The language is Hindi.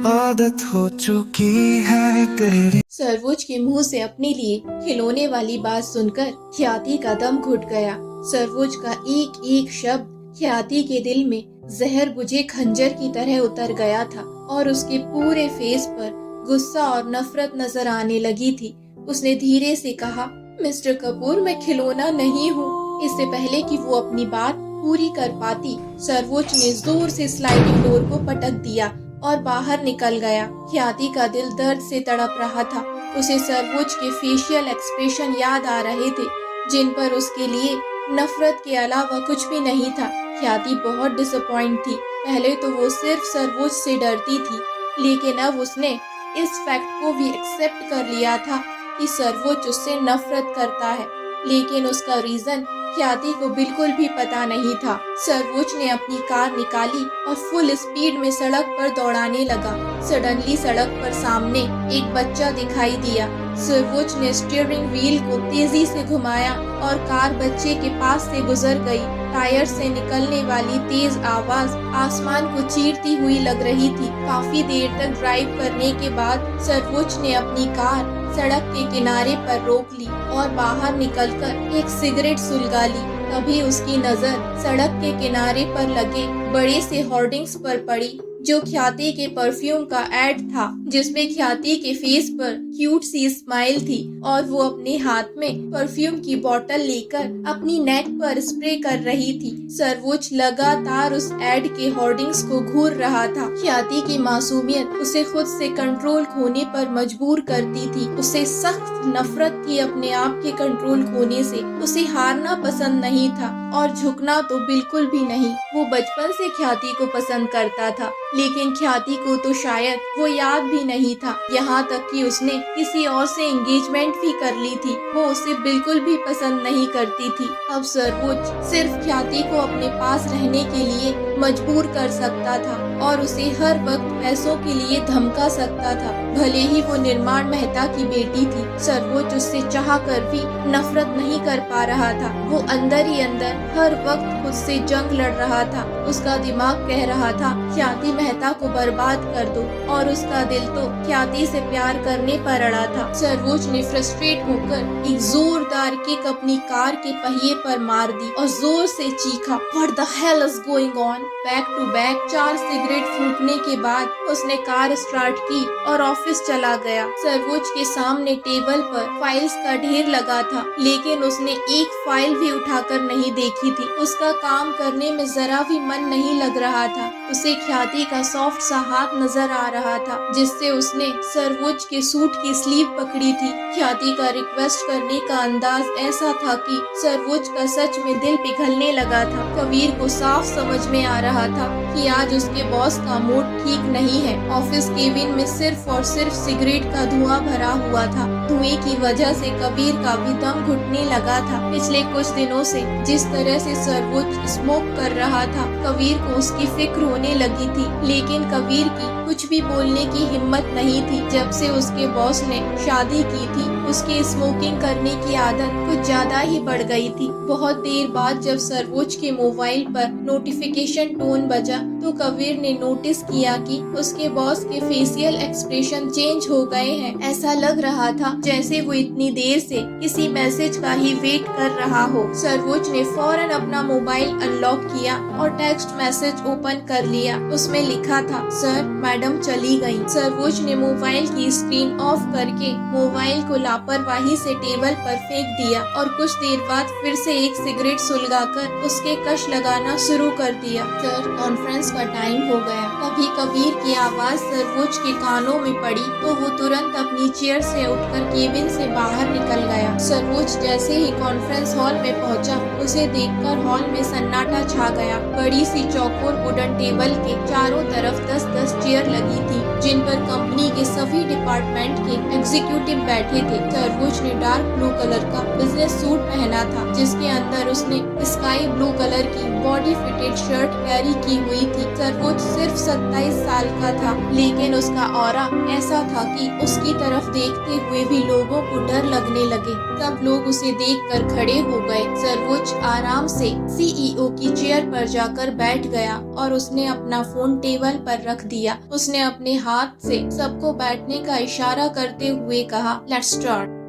आदत हो चुकी है तेरी। सरवोज के मुंह से अपने लिए खिलौने वाली बात सुनकर ख्याति का दम घुट गया। सरवोज का एक एक शब्द ख्याति के दिल में जहर बुझे खंजर की तरह उतर गया था और उसके पूरे फेस पर गुस्सा और नफरत नजर आने लगी थी। उसने धीरे से कहा, मिस्टर कपूर, मैं खिलौना नहीं हूँ। इससे पहले कि वो अपनी बात पूरी कर पाती, सरवोज ने जोर से स्लाइडिंग डोर को पटक दिया और बाहर निकल गया। ख्याति का दिल दर्द से तड़प रहा था। उसे सरवोज के फेशियल एक्सप्रेशन याद आ रहे थे, जिन पर उसके लिए नफरत के अलावा कुछ भी नहीं था। ख्याति बहुत डिसअपॉइंट थी। पहले तो वो सिर्फ सरवोज से डरती थी, लेकिन अब उसने इस फैक्ट को भी एक्सेप्ट कर लिया था कि सरवोज उससे नफरत करता है, लेकिन उसका रीजन ख्याति को बिल्कुल भी पता नहीं था। सरवोज ने अपनी कार निकाली और फुल स्पीड में सड़क पर दौड़ाने लगा। सडनली सड़क पर सामने एक बच्चा दिखाई दिया। सरवोज ने स्टीयरिंग व्हील को तेजी से घुमाया और कार बच्चे के पास से गुजर गई। टायर से निकलने वाली तेज आवाज आसमान को चीरती हुई लग रही थी। काफी देर तक ड्राइव करने के बाद सरवोज ने अपनी कार सड़क के किनारे पर रोक ली और बाहर निकलकर एक सिगरेट सुलगा ली। तभी उसकी नजर सड़क के किनारे पर लगे बड़े से होर्डिंग्स पर पड़ी, जो ख्याति के परफ्यूम का एड था, जिसमें ख्याति के फेस पर क्यूट सी स्माइल थी और वो अपने हाथ में परफ्यूम की बोतल लेकर अपनी नेक पर स्प्रे कर रही थी। सरवोज लगातार उस एड के होर्डिंग्स को घूर रहा था। ख्याति की मासूमियत उसे खुद से कंट्रोल खोने पर मजबूर करती थी। उसे सख्त नफरत थी अपने आप के कंट्रोल खोने से। उसे हारना पसंद नहीं था और झुकना तो बिल्कुल भी नहीं। वो बचपन से ख्याति को पसंद करता था, लेकिन ख्याति को तो शायद वो याद भी नहीं था। यहाँ तक कि उसने किसी और से एंगेजमेंट भी कर ली थी। वो उसे बिल्कुल भी पसंद नहीं करती थी। अब सरवोज सिर्फ ख्याति को अपने पास रहने के लिए मजबूर कर सकता था और उसे हर वक्त पैसों के लिए धमका सकता था। भले ही वो निर्माण मेहता की बेटी थी, सरवोज उससे चाह कर भी नफरत नहीं कर पा रहा था। वो अंदर ही अंदर हर वक्त खुद से जंग लड़ रहा था। उसका दिमाग कह रहा था ख्याति मेहता को बर्बाद कर दो, और उसका दिल तो ख्याति से प्यार करने पर अड़ा था। सरवोज ने फ्रस्ट्रेट होकर एक जोरदार किक अपनी कार के पहिए पर मार दी और जोर से चीखा, What the hell is going on? Back to back 4 cigarette फूंकने के बाद उसने कार स्टार्ट की और ऑफिस चला गया। सरवोज के सामने टेबल पर फाइल्स का ढेर लगा था, लेकिन उसने एक फाइल भी उठाकर नहीं देखी थी। उसका काम करने में जरा भी मन नहीं लग रहा था। उसे ख्याति का सॉफ्ट सा हाथ नजर आ रहा था, जिससे उसने सरवोज के सूट की स्लीव पकड़ी थी। ख्याति का रिक्वेस्ट करने का अंदाज ऐसा था कि सरवोज का सच में दिल पिघलने लगा था। कबीर को साफ समझ में आ रहा था कि आज उसके बॉस का मूड ठीक नहीं है। ऑफिस केबिन में सिर्फ और सिर्फ सिगरेट का धुआं भरा हुआ था। धुएं की वजह से कबीर का भी दम घुटने लगा था। पिछले कुछ दिनों से जिस तरह से सरवोज स्मोक कर रहा था, कबीर को उसकी फिक्र होने लगी थी, लेकिन कबीर की कुछ भी बोलने की हिम्मत नहीं थी। जब से उसके बॉस ने शादी की थी, उसकी स्मोकिंग करने की आदत कुछ ज्यादा ही बढ़ गई थी। बहुत देर बाद जब सरवोज के मोबाइल पर नोटिफिकेशन टोन बजा, तो कबीर ने नोटिस किया कि उसके बॉस के फेशियल एक्सप्रेशन चेंज हो गए हैं। ऐसा लग रहा था जैसे वो इतनी देर से किसी मैसेज का ही वेट कर रहा हो। सरवोज ने फौरन अपना मोबाइल अनलॉक किया और टेक्स्ट मैसेज ओपन कर लिया। उसमें लिखा था, सर मैडम चली गई। सरवोज ने मोबाइल की स्क्रीन ऑफ करके मोबाइल को लापरवाही से टेबल पर फेंक दिया और कुछ देर बाद फिर से एक सिगरेट सुलगाकर उसके कश लगाना शुरू कर दिया। सर, कॉन्फ्रेंस का टाइम हो गया। तभी कबीर की आवाज सरवोज के कानों में पड़ी तो वो तुरंत अपनी चेयर से उठकर केबिन से बाहर निकल गया। सरवोज जैसे ही कॉन्फ्रेंस हॉल में पहुंचा, उसे देखकर हॉल में सन्नाटा छा गया। बड़ी सी चौकोर वुडन टेबल के चारों तरफ 10-10 चेयर लगी थी, जिन पर कंपनी के सभी डिपार्टमेंट के एग्जीक्यूटिव बैठे थे। सरवोज ने डार्क ब्लू कलर का बिजनेस सूट पहना था, जिसके अंदर उसने स्काई ब्लू कलर की बॉडी फिटेड शर्ट कैरी की हुई थी। सरवोज सिर्फ 27 साल का था, लेकिन उसका ऑरा ऐसा था कि उसकी तरफ देखते हुए भी लोगों को डर लगने लगे। सब लोग उसे देखकर खड़े हो गए। सरवोज आराम से सीईओ की चेयर पर जाकर बैठ गया और उसने अपना फोन टेबल पर रख दिया। उसने अपने हाथ हाथ से सबको बैठने का इशारा करते हुए कहा, लेट्स स्टार्ट।